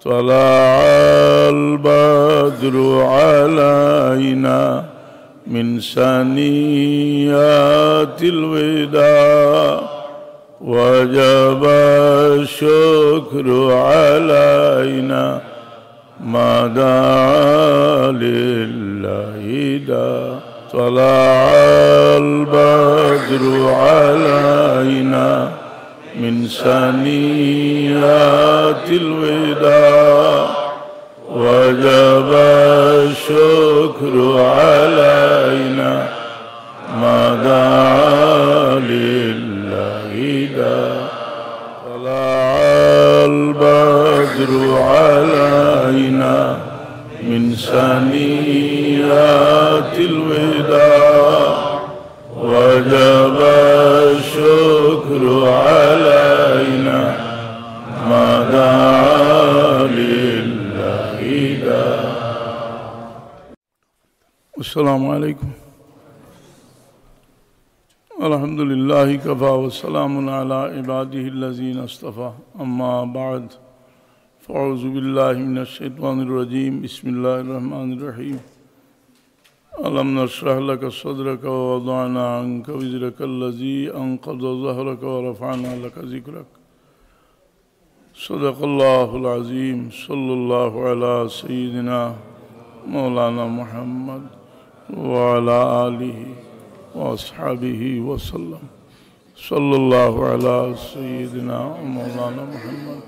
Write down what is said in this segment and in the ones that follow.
طلع البدر علينا من ثنيات الوداع وجب الشكر علينا ما دعا لله داع طلع البدر علينا من ثنيات الوداع وجب الشكر علينا ما دعا لله داع طلع البدر علينا من ثنيات الوداع وجب الشكر علينا ما دعا لله داع. السلام عليكم. الحمد لله كفى والسلام على عباده الذين اصطفى أما بعد فأعوذ بالله من الشيطان الرجيم بسم الله الرحمن الرحيم ألم نشرح لك صدرك ووضعنا عنك وزرك الذي أنقض ظهرك ورفعنا لك ذكرك صدق الله العظيم صلى الله على سيدنا مولانا محمد وعلى آله وأصحابه وسلم صلى الله على سيدنا مولانا محمد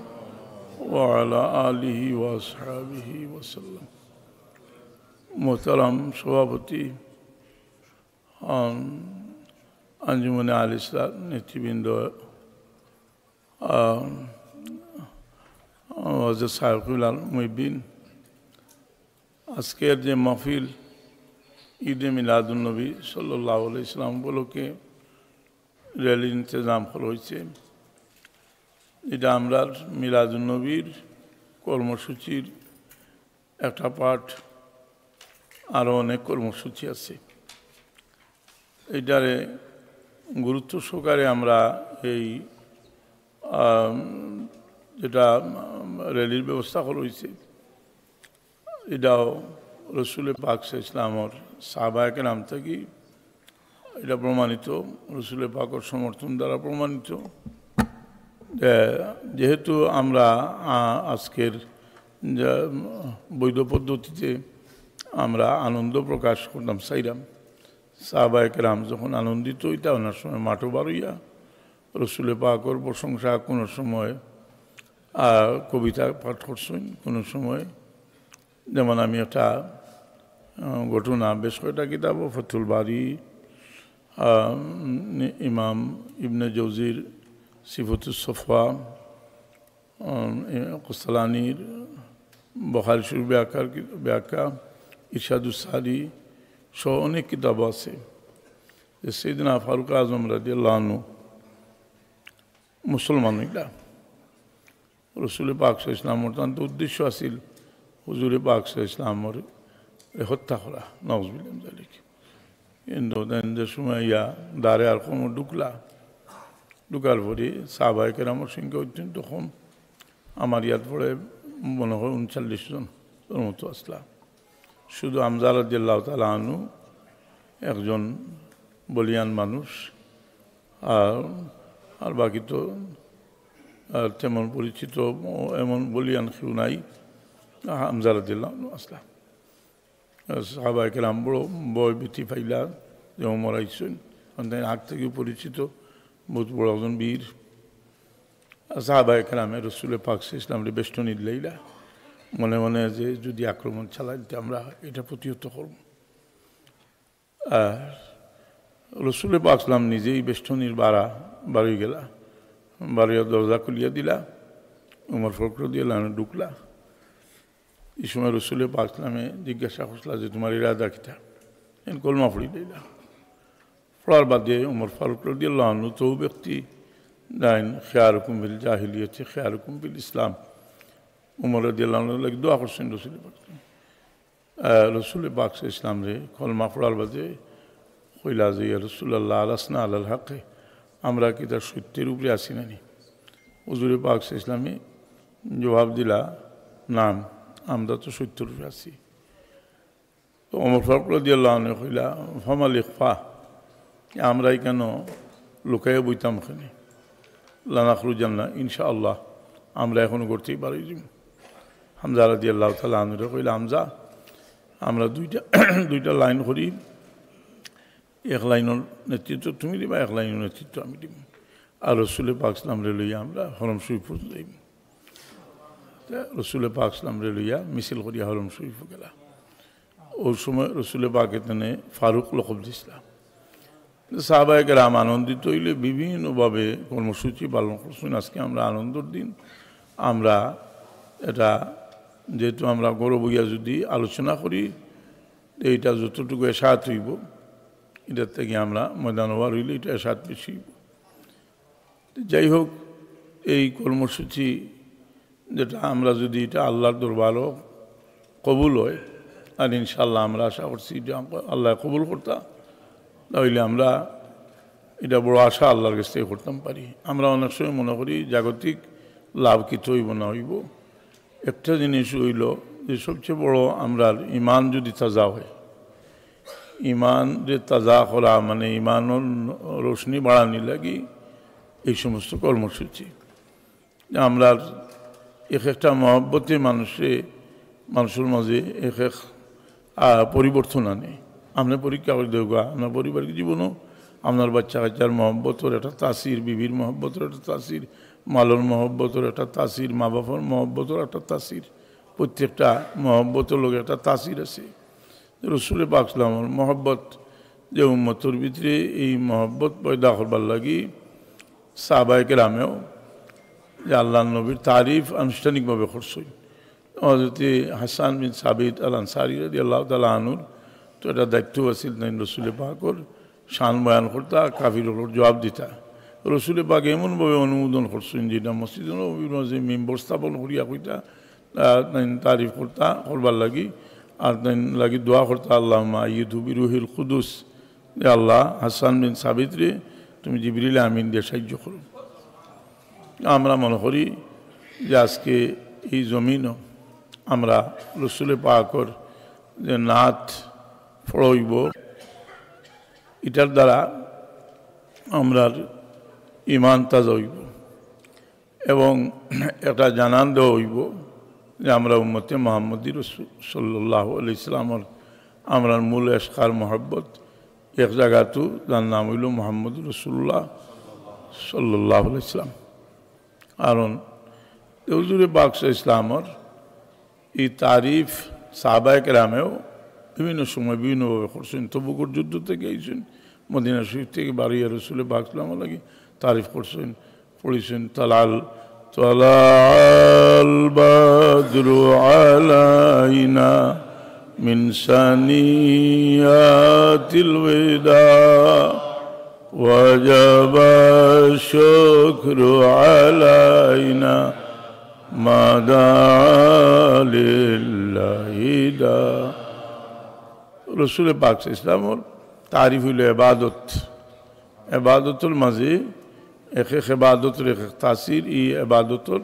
وعلى آله وأصحابه وسلم. मोहतरम सभापति अंजुमन आल इस्लाम नेतृबृंद हज़रत साहिबुल मुहिब्बीन আজকের যে মাহফিল ঈদে মিলাদুন্নবী সাল্লাল্লাহু আলাইহি সাল্লাম উপলক্ষে র্যালির ইন্তজাম করা হয়েছে। এটা আমরা মিলাদুন্নবীর কর্মসূচির একটা পার্ট, আরও অনেক কর্মসূচি আছে। এইটারে গুরুত্ব সহকারে আমরা এই যেটা র্যালির ব্যবস্থা করা হয়েছে এটাও রসুল পাক ইসলামর সাহাবায়ে কেরাম থেকে এটা প্রমাণিত, রসুল পাকের সমর্থন দ্বারা প্রমাণিত। যেহেতু আমরা আজকের বৈধ পদ্ধতিতে আমরা আনন্দ প্রকাশ করতাম চাইলাম, সাহাবায়ে কেরাম যখন আনন্দিত হইতা ওনার সময় মাঠও বাড়ইয়া রসুল পাকর প্রশংসা, কোনো সময় কবিতা পাঠ করছেন, কোনো সময় যেমন আমি একটা ঘটনা বেশ কয়েকটা কিতাব ফতুল বারি, ইমাম ইবনে জৌজির সিফতুস সফা, কোস্তালানির বুখারী শরীফ ব্যাখ্যা, ইরশাদুস সারি সহ অনেক কিতাব আছে। সাইয়েদনা ফারুক আজম রাদিয়াল্লাহু আনহু মুসলমান হইলা, রসুল পাক ইসলামর তান্ত উদ্দেশ্য আছিল হুজুরে পাক ইসলামর হত্যা করা, নাউজুবিল্লাহ মিন যালিক। কিন্তু যে সময় ইয়া দারে আর কম ঢুকার পরে সাহাবায়ে কেরামের সংখ্যা অত্যন্ত কম, আমার ইয়াদ পড়ে মনে হয় 39 জন মতো আসলাম। শুধু হামজা রাদিয়াল্লাহু তাআলা আনহু একজন বলিয়ান মানুষ, আর বাকি তো তেমন পরিচিত এমন বলিয়ান কেউ নাই। হামজা রাদিয়াল্লাহু আনহু আসলাম। সাহাবায়ে কেরাম বড় বয় ভীতি পাইলা যে ওমর আইসেন, আগ থেকে পরিচিত বহুত বড় একজন বীর। সাহাবায়ে কেরামে রসুল পাক ইসলামরে বেষ্টনী দিলাইলা, মনে মনে যে যদি আক্রমণ চালাইতে আমরা এটা প্রতিহত করব। আর রসুল পাক ইসলাম নিজেই বেষ্টনীর বাড়ি গেলা, বাড়ির দরজা খুলিয়া দিলা, উমর ফারুক রাদিয়াল্লাহু আনহু ঢুকলা। এই সময় রসুল পাক ইসলামে জিজ্ঞাসা করছিলা যে তোমার ইরাদা কিতা, কলমা পড়ি দিলা। পড়ার বাদে উমর ফারুক রাদিয়াল্লাহু আনহু তো ব্যক্তি দেন খিয়ারুকুম বিল জাহিলিয়াতি খিয়ারুকুম বিল ইসলাম, উমর রাদিয়াল্লাহু আনহু লাগি দোয়া করছেন রসুল পাক ইসলাম রে কলমা পড়ার বাদে কইলা যে ইয়া রাসূলুল্লাহ আলাসনা আলাল হকে, আমরা কি তার সত্যের উপরে আসি নানি? হুজুরে পাক ইসলামে জবাব দিলা নাম আমরা তো 70 আছি। তো ওমর ফারুক রাদিয়াল্লাহু আনহু কইলা ফামাল ইখফা, আমরাই কেন লুকাইয়া বইতাম খানি, লানাখরুজান্না ইনশাআল্লাহ, আমরা এখনো করতেই পারি। হামজা রাদিয়াল্লাহু তাআলা আনহু কইলা হামজা আমরা দুইটা লাইন করি, এক লাইনের নেতৃত্ব তুমি দিবা, এক লাইনের নেতৃত্ব আমি দিব, আর রসুল পাক সাল্লাল্লাহু আলাইহি লইয়া আমরা হরম শরীফ যাইব। রসুল পাক সাল্লাল্লাহু আলাইহি লইয়া মিছিল করিয়া হরম শরীফ গেলা। ওই সময় রসুল পাকে তেনে ফারুক লকব দিছিলাম। সাহাবায়ে কেরাম আনন্দিত হইলে বিভিন্নভাবে কর্মসূচি পালন করছেন। আজকে আমরা আনন্দের দিন, আমরা এটা যেহেতু আমরা গৌরব হইয়া যদি আলোচনা করি, এইটা যতটুকু এসাত হইব, এটার থেকে আমরা ময়দান হওয়ার হইলে এটা এসাত বেশি হইব। যাই হোক, এই কর্মসূচি যেটা আমরা যদি এটা আল্লাহর দরবারও কবুল হয়, আর ইনশাআল্লাহ আমরা আশা করছি যে আল্লাহ কবুল করতাম, তাহলে আমরা এটা বড় আশা আল্লাহর কাছ থেকে করতাম পারি। আমরা অনেক সময় মনে করি জাগতিক লাভ কিছু হইব না হইব, একটা জিনিস হইল যে সবচেয়ে বড় আমরা ইমান যদি তাজা হয়, ইমান যে তাজা করা মানে ইমানের রোশনি বাড়ানি লাগি এই সমস্ত কর্মসূচি। আমরা এক একটা মহব্বতে মানুষের মাঝে এক এক পরিবর্তন আনে। আপনি পরীক্ষা করে দেওয়া আপনার পারিবারিক জীবনও, আপনার বাচ্চা কাচ্চার মহব্বতের একটা তাসির, বিবির মহব্বতের একটা তাসির, মালর মহব্বতের একটা তাসির, মা বাবার মহব্বতের একটা তাসির, প্রত্যেকটা মহব্বতের লোক একটা তাসির আছে। রসুল পাক সাল্লাল্লাহু আলাইহি মহব্বত যে উম্মতের ভিতরে এই মহব্বত পয়দা করবার লাগি সাহাবায়ে কেরামেও যে আল্লাহ নবীর তারিফ আনুষ্ঠানিকভাবে করছেন। হযরত হাসান বিন সাবিত আল আনসারী রাদিয়াল্লাহু তাআলা আনহুর তো এটা দায়িত্ব আছিল রসুল পাকর শান বয়ান করতা, কাফিরগুলোর জবাব দিতা। রসুল পাক এমনভাবে অনুমোদন করছেন যেটা মসজিদ নববীর মাঝে মেম্বর স্থাপন করিয়া কইতা তারিফ করবার লাগি, আর লাগি দোয়া করতা আল্লাহুম্মা আইয়িদহু বিরূহিল কুদুস, যে আল্লাহ হাসান বিন সাবিত রে তুমি জিবরিল আমিন দিয়ে সাহায্য করো। আমরা মনে করি যে আজকে এই জমিনও আমরা রসুল পাকর যে নাত পড়ইব, এটার দ্বারা আমরা ইমান তাজা হইব এবং একটা জানান দেওয়া হইব যে আমরা উম্মতে মুহাম্মদী রাসূল সাল্লাল্লাহু আলাইহি সাল্লামের আমরা মূল এশকার মহব্বত এক জায়গাতো যার নাম হইল মুহাম্মদ রাসূলুল্লাহ সাল্লাল্লাহু আলাইহি সাল্লাম। কারণ হুজুরে পাক ইসলামের এই তারিফ সাহাবায়ে কেরামেও বিভিন্ন সময় বিভিন্নভাবে করছেন। তবুকর যুদ্ধ থেকে আইছেন, মদিনা শরীফ থেকে বাড়িয়া রসুল পাক সাল্লাল্লাহু আলাইহি তারিফ করছেন, পড়েছেন তালাল বাদরু আলাইনা মিন সানিয়াতিল ওয়াদা ওয়াজাবা শুকরু আলাইনা মাদালিল্লাহি দা। রসুল পাক ইসলামর তারিফ হইল এবাদত, এবাদতর মাঝে এক এক এবাদতের এক এক তাসির, এই এবাদতর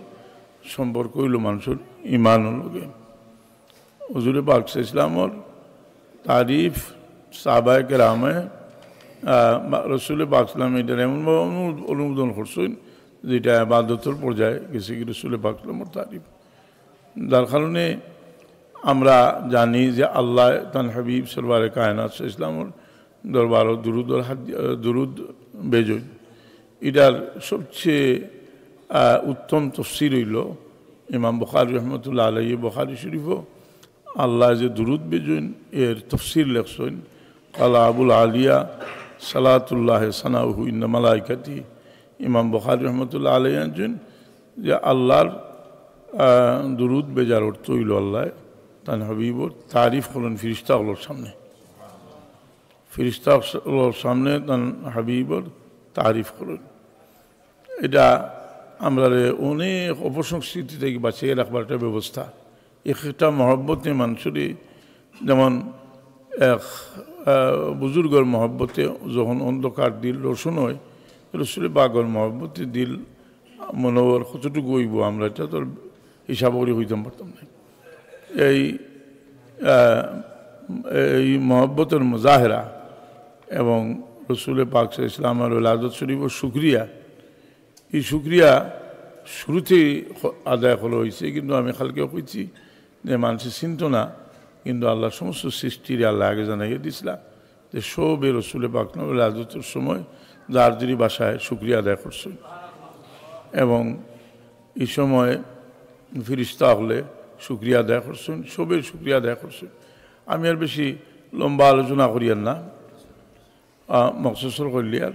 সম্পর্ক হইল মানুষের ইমানের লগে। হুজুর পাক ইসলামর তারিফ সাহাবায়ে কেরামে রসুল পাক ইসলাম এটা এমনভাবে অনুমোদন করছেন যেটা এবাদতের পর্যায়ে গেছে কি রসুল পাক ইসলামর তারিফ। যার কারণে আমরা জানি যে আল্লাহ তান হাবিব সরওয়ারে কায়নাত ইসলামর দরবারও দুরুদ বেজই। এটার সবচেয়ে উত্তম তফসির হইল ইমাম বুখারী রহমতুল্লাহ আলাইহি বুখারী শরীফও আল্লাহ যে দুরুদ বেজইন এর তফসির লেখছেন। কালা আবুল আলিয়া সালাতুল্লাহ সানাউহু ইন্না মালাইকাতি, ইমাম বুখারী রহমতুল্লাহ আলাইহি আনছেন যে আল্লাহর দুরুদ বেজার অর্থ হইল আল্লাহ তান হাবিবর তারিফ করলেন ফিরিস্তাগুলোর সামনে, ফিরিস্তাগুলোর সামনে তান হাবিবর তারিফ করলেন। এটা আমরা অনেক অপসংস্কৃতি থেকে বাঁচিয়ে রাখবার একটা ব্যবস্থা। একটা মহব্বতে মানুষের যেমন এক বুজুর্গর মহব্বতে যখন অন্ধকার দিল রোশন হয়, রসুল পাকের মহব্বতে দিল মনোবর কতটুকু হইব আমরা এটা তো হিসাব করে হইতে পারতাম না। এই এই মহব্বতের মুজাহেরা এবং রসুল পাক ইসলামের ওলাদত শরীফ ও শুক্রিয়া, এই শুক্রিয়া শুরুতেই আদায় করা হয়েছে, কিন্তু আমি কালকে কইছি যে মানুষের চিন্ত না, কিন্তু আল্লাহ সমস্ত সৃষ্টির আল্লাহ আগে জানাইয়ে দিছিলাম যে সবে রসুল পাক ওলাদতের সময় যার যিনি বাসায় শুক্রিয়া আদায় করছেন, এবং এই সময় ফিরিস্তা হলে শুক্রিয়া আদায় করছেন, সবের শুক্রিয়া আদায় করছেন। আমি আর বেশি লম্বা আলোচনা করিয়ার না, মকসুসর করলি আর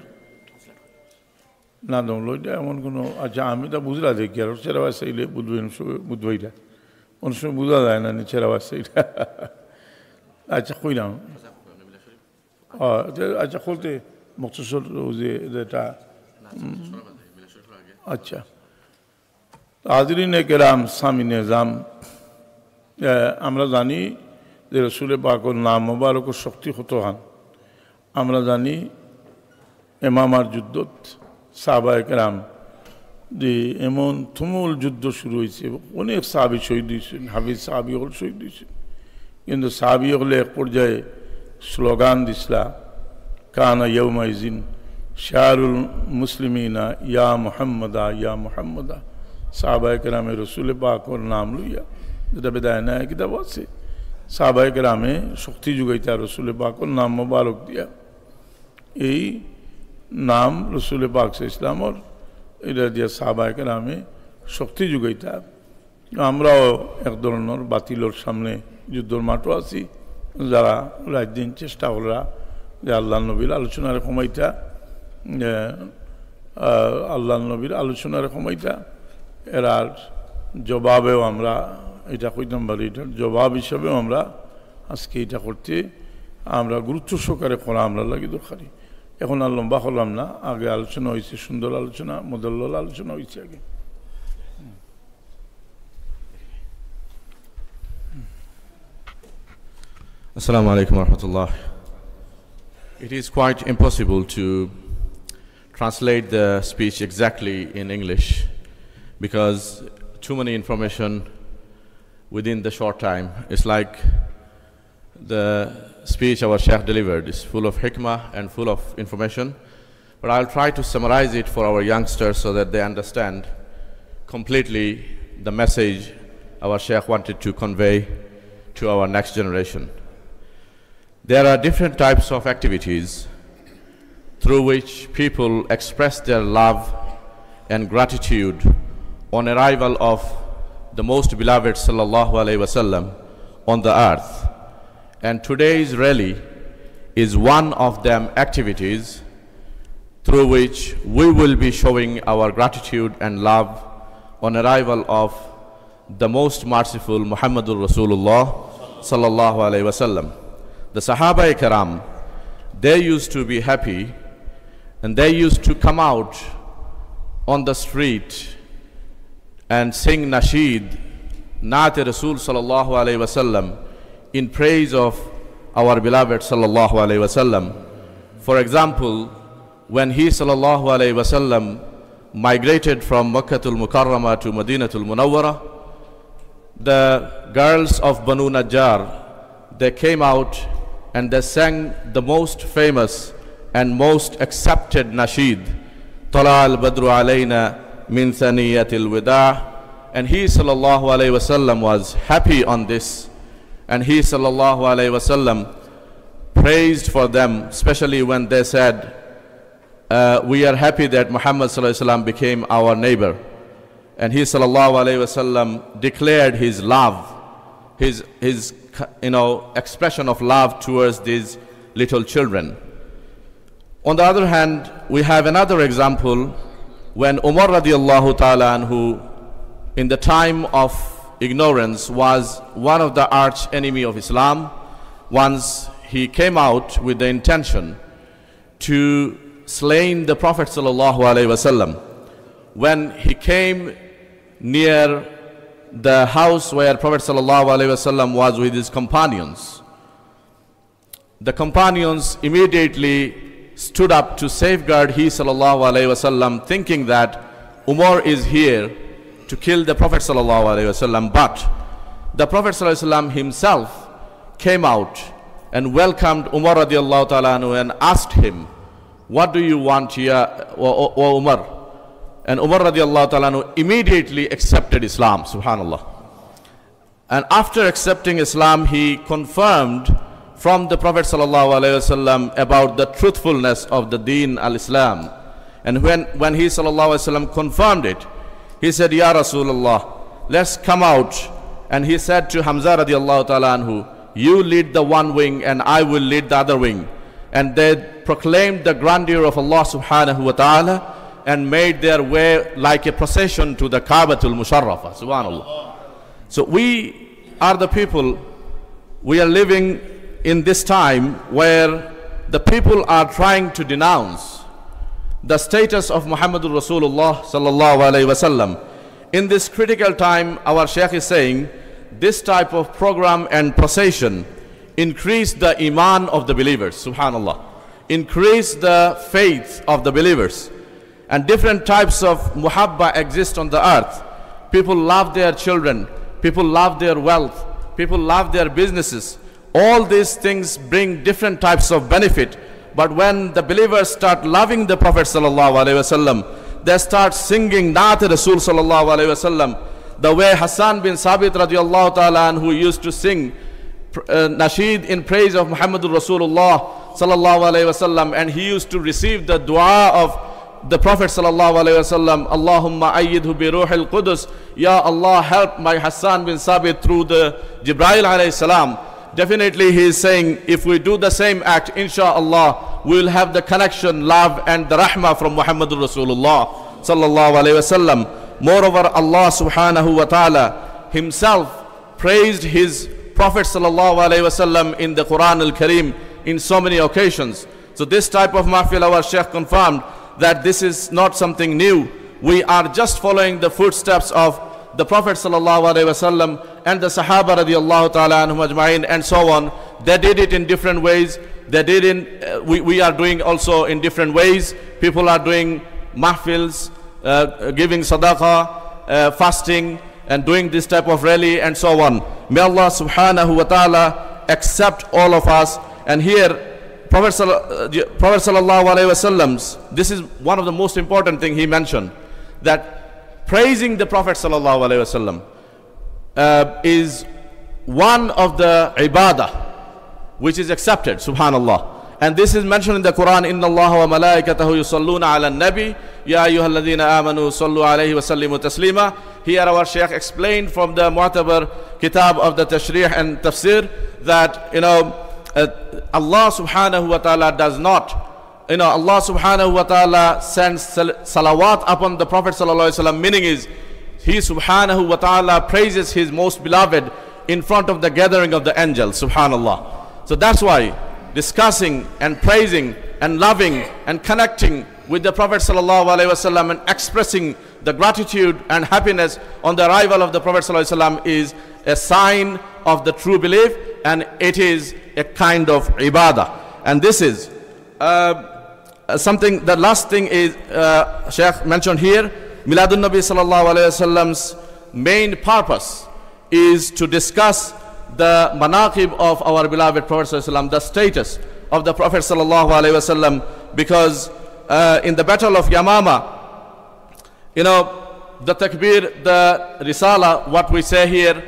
না দমলইটা এমন কোনো, আচ্ছা আমি তা বুঝলা দেখি আর চেরাবাস চাইলে বুঝবেন বুঝবইটা, অনেক সময় বোঝা যায় না চেরাবাস চাইটা। আচ্ছা কইলাম, আচ্ছা বলতে মকসুসর যে যেটা, আচ্ছা হাজরিন কেরাম সামি নিজাম, আমরা জানি যে রসুল পাকের নাম মোবারক শক্তি হত হন। আমরা জানি এমামার যুদ্ধত সাহাবায়ে কেরাম যে এমন তুমুল যুদ্ধ শুরু হয়েছে, অনেক সাহাবী শহীদ হয়েছেন, হাফিজ সাহাবী হল শহীদ হয়েছেন, কিন্তু সাহাবী হলে এক পর্যায়ে স্লোগান দিসলা কানা ইয়ৌমা ইজিন শারুল মুসলিমিনা ইয়া মুহাম্মদা ইয়া মুহাম্মদা। সাহাবায়ে কেরামে রসুল পাকের নাম লইয়া, যেটা বেদায় নেয় কিতাব আছে, সাহাবায়ে কেরামে শক্তি যুগাইতা রসুল পাকের নাম মোবারক দিয়া। এই নাম রসুল পাক ইসলামর এটা দিয়া সাহাবায়ে কেরামে শক্তি যুগাইতা। আমরাও এক ধরনের বাতিলর সামনে যুদ্ধর মাঠও আছি, যারা রাত দিন চেষ্টা করা যে আল্লাহ নবীর আলোচনার সময়টা, আল্লাহ নবীর আলোচনার সময়টা এরার জবাবেও আমরা এটা কইতাম পারি, এটার জবাব হিসাবেও আমরা আজকে এটা করতে আমরা গুরুত্ব সহকারে করা আমরা লাগি দরকারি। এখন আর লম্বা করলাম না, আগে আলোচনা হয়েছে, সুন্দর আলোচনা, মোদল্লাল আলোচনা হয়েছে আগে। Assalamu alaikum wa rahmatullah. It is quite impossible to translate the speech exactly in English because too many information within the short time. It's like the speech our Sheikh delivered is full of hikmah and full of information, but I'll try to summarize it for our youngsters so that they understand completely the message our Sheikh wanted to convey to our next generation. There are different types of activities through which people express their love and gratitude on arrival of the most beloved sallallahu alaihi wasallam on the earth, and today's rally is one of them activities through which we will be showing our gratitude and love on arrival of the most merciful Muhammadur Rasulullah sallallahu alaihi wasallam. The Sahaba-e Karam, they used to be happy and they used to come out on the street and sing nasheed, Naat Rasul sallallahu alaihi wasallam, in praise of our beloved sallallahu alaihi wasallam. For example, when he sallallahu alaihi wasallam migrated from Makkatul Mukarramah to Madinatul Munawwara, the girls of Banu Najjar, they came out and they sang the most famous and most accepted nasheed, Tala al-Badru alayna min thaniyatil wida', and he sallallahu alayhi wasallam was happy on this, and he sallallahu alayhi wasallam praised for them, especially when they said, we are happy that Muhammad sallallahu alayhi wasallam became our neighbor, and he sallallahu alayhi wasallam declared his love, his expression of love towards these little children. On the other hand, we have another example when Umar radiallahu ta'ala anhu, in the time of ignorance, was one of the arch enemy of Islam. Once he came out with the intention to slain the Prophet sallallahu alaihi wasallam. When he came near the house where Prophet sallallahu alaihi wasallam was with his companions, the companions immediately stood up to safeguard he sallallahu alaihi wasallam, thinking that Umar is here to kill the Prophet sallallahu alaihi wasallam. But the Prophet ﷺ himself came out and welcomed Umar radiallahu ta'ala anhu and asked him, what do you want here, O Umar? And Umar radiallahu ta'ala anhu immediately accepted Islam, subhanallah. And after accepting Islam, he confirmed from the Prophet sallallahu alaihi wasallam about the truthfulness of the Deen al-Islam. And when he sallallahu alaihi wasallam confirmed it, he said, Ya Rasulullah, let's come out. And he said to Hamza radiallahu ta'ala anhu, you lead the one wing and I will lead the other wing. And they proclaimed the grandeur of Allah subhanahu wa ta'ala and made their way like a procession to the Ka'batul Musharrafa, subhanallah. So we are the people, we are living in this time where the people are trying to denounce the status of Muhammadur Rasulullah sallallahu alaihi wasallam. In this critical time, our Shaykh is saying, this type of program and procession increase the iman of the believers, subhanallah, increase the faith of the believers. And different types of muhabba exist on the earth. People love their children, people love their wealth, people love their businesses. All these things bring different types of benefit. But when the believers start loving the Prophet sallallahu alaihi wasallam, they start singing Naat Rasul sallallahu alaihi wasallam, the way Hassan bin Sabit radiallahu ta'ala who used to sing nasheed in praise of Muhammadur Rasulullah sallallahu alaihi wasallam, and he used to receive the dua of the Prophet sallallahu alaihi wasallam, Allahumma ayyidhu bi ruhil qudus, Ya Allah, help my Hassan bin Sabit through the Jibreel alayhi salam. Definitely he is saying, if we do the same act, insha'Allah, we will have the connection, love and the rahmah from Muhammadur Rasulullah sallallahu alaihi wasallam. Moreover, Allah subhanahu wa ta'ala himself praised his Prophet sallallahu alaihi wasallam in the Quran al-Kareem in so many occasions. So this type of mahfil, our Shaykh confirmed that this is not something new. We are just following the footsteps of the Prophet sallallahu alaihi wasallam and the Sahaba radiallahu ta'ala anhum ajma'in and so on. They did it in different ways. They did in, we are doing also in different ways. People are doing mahfils, giving sadaqah, fasting, and doing this type of rally and so on. May Allah subhanahu wa ta'ala accept all of us. And here, Prophet sallallahu alaihi wasallam's, this is one of the most important thing he mentioned, that praising the Prophet sallallahu alaihi wasallam is one of the ibadah which is accepted, subhanallah. And this is mentioned in the Quran, Inna Allah wa malaikatahu yusalluna ala nabi, ya ayyuhalladhina amanu sallu alayhi wa sallimu taslima. Here our Shaykh explained from the Mu'tabar Kitab of the Tashrih and Tafsir that, Allah subhanahu wa ta'ala does not, Allah subhanahu wa ta'ala sends salawat upon the Prophet sallallahu alaihi wasallam, meaning is, he subhanahu wa ta'ala praises his most beloved in front of the gathering of the angels, subhanallah. So that's why discussing and praising and loving and connecting with the Prophet sallallahu alaihi wasallam and expressing the gratitude and happiness on the arrival of the Prophet sallallahu alaihi wasallam is a sign of the true belief, and it is a kind of ibadah. And this is something, the last thing is Shaykh mentioned here, Miladun Nabi sallallahu alaihi wasallam's main purpose is to discuss the manaqib of our beloved Prophet sallallahu alaihi wasallam, the status of the Prophet sallallahu alaihi wasallam, because in the battle of Yamama, the takbir, the risala, what we say here,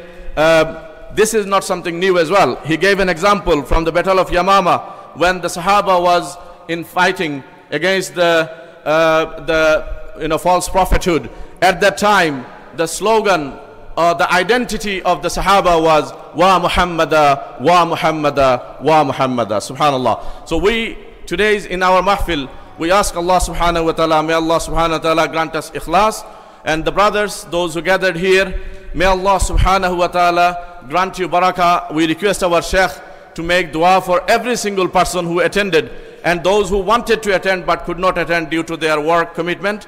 this is not something new as well. He gave an example from the battle of Yamama when the Sahaba was in fighting against the false prophethood. At that time, the slogan or the identity of the Sahaba was Wa Muhammada, Wa Muhammada, Wa Muhammada, subhanallah. So we, today's in our mahfil, we ask Allah subhanahu wa ta'ala, may Allah subhanahu wa ta'ala grant us ikhlas. And the brothers, those who gathered here, may Allah subhanahu wa ta'ala grant you barakah. We request our Shaykh to make dua for every single person who attended, and those who wanted to attend but could not attend due to their work commitment.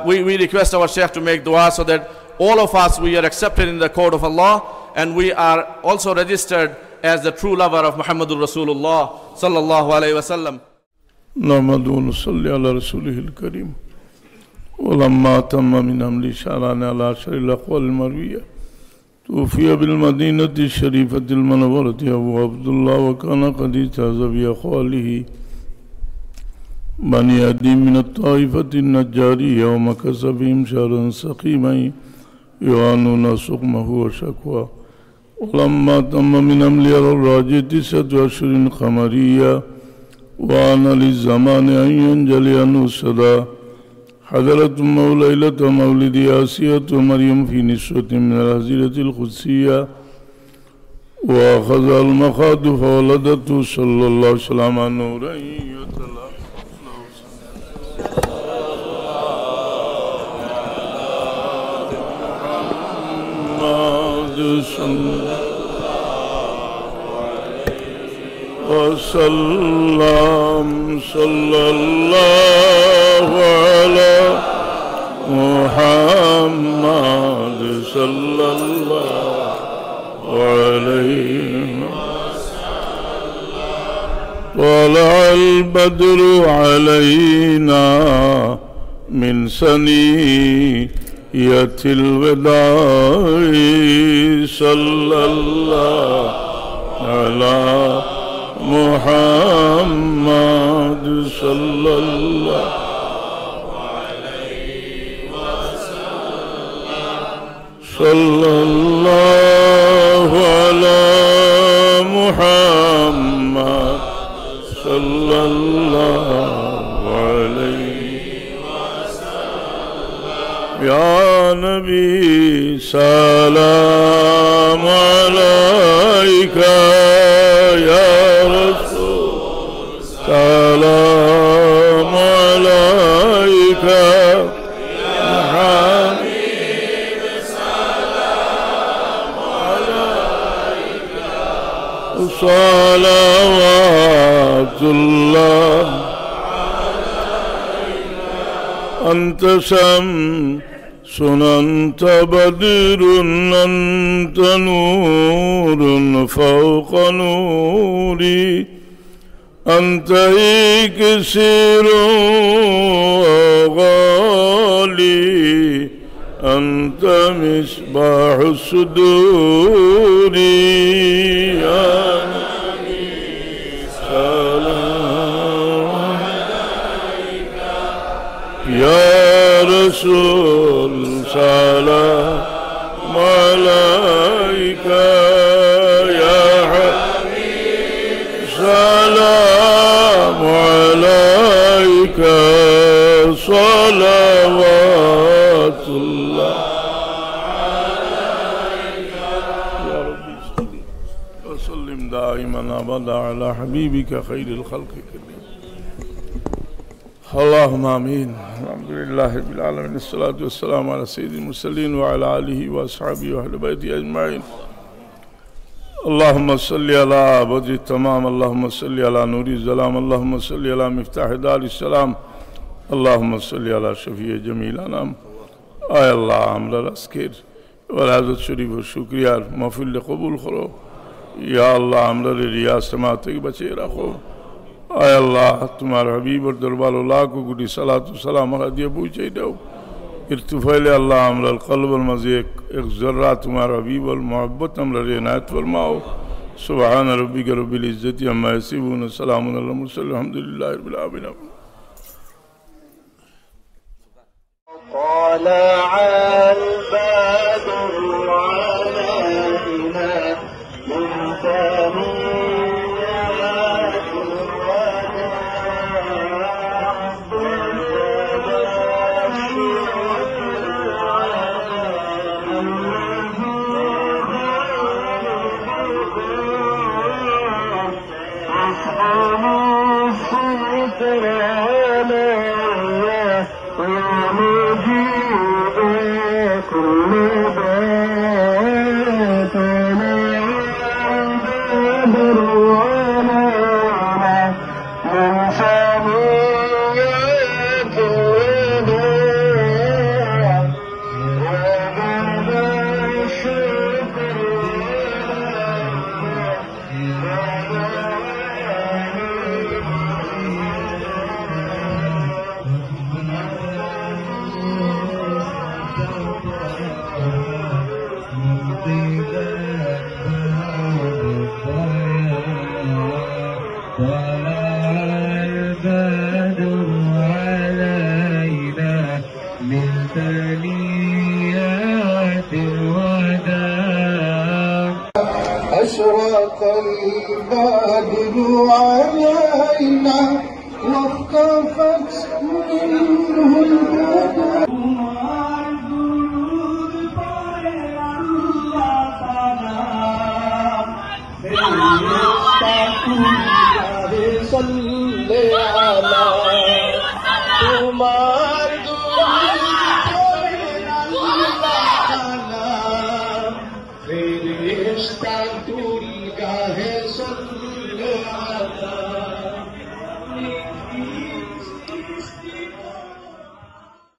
We request our Shaykh to make dua so that all of us, we are accepted in the court of Allah, and we are also registered as the true lover of Muhammadur Rasulullah sallallahu alaihi wasallam. نحمده ونصلي على رسوله الكريم ولما تم من أمر شعرنا على أشهر الأقوال المروية توفي بالمدينة الشريفة المنورة أبو عبد الله وكان قد اجتاز بأخواله بني عدي من الطائفة النجارية ومكث بهم شهرا سقيما يعانون سقمه وشكوى ولما تم من أمل الراجع 9 أشهر قمرية وآن للزمان أن ينجلي عنه الصدى حضرت ليلة مولد آسية ومريم في نسوة من الهزيرة القدسية وأخذ المخاض فولدته صلى الله عليه وسلم نورا يتلى وسلم صلى الله على محمد صلى الله عليه طلع البدر علينا من ثنية الوداع صلى الله على محمد صلى الله عليه وسلم صلى الله على محمد صلى الله عليه وسلم يا نبي سلام عليك يا رسول سلام عليك يا حبيب سلام عليك صلوات الله عليك أنت شمس أنت بدر أنت نور فوق نوري أنت إكسير غالي أنت مصباح الصدور يا نبي سلام عليك يا رسول سلام عليك يا حبيب سلام عليك صلوات الله عليك يا ربي صل وسلم دائما أبدا على حبيبك خير الخلق كلهم اللهم آمين الحمد لله رب العالمين الصلاة والسلام على سيد المرسلين وعلى آله وأصحابه وأهل بيته أجمعين اللهم صل على بدر التمام اللهم صل على نور الظلام اللهم صل على مفتاح دار السلام اللهم صل على شفيع جميع الأنام آي الله আমরা আজকের ওয়ালাদত শরীফ ও শুকরিয়ার মাহফিল কবুল করো ইয়া আল্লাহ আমরা রিয়া সামা থেকে বাঁচিয়ে রাখো आय अल्लाह तुम्हारे हबीब और दरबार लाखों गुडी सलात सलाम दिया पूछे दो इर्तुफैल अल्लाह अमल क़ल्ब मज़े एक ज़र्रा तुम्हारा हबीब और मोहब्बत अमल इनायत फरमाओ सुबहान रब्बिक रब्बिल इज़्ज़ति अम्मा यसिफून सलामुन अलल मुरसलीन अल्हम्दुलिल्लाहि रब्बिल आलमीन طلع البدر علينا من ثنيات الوداع أشرق البدر علينا واختفت منه البدر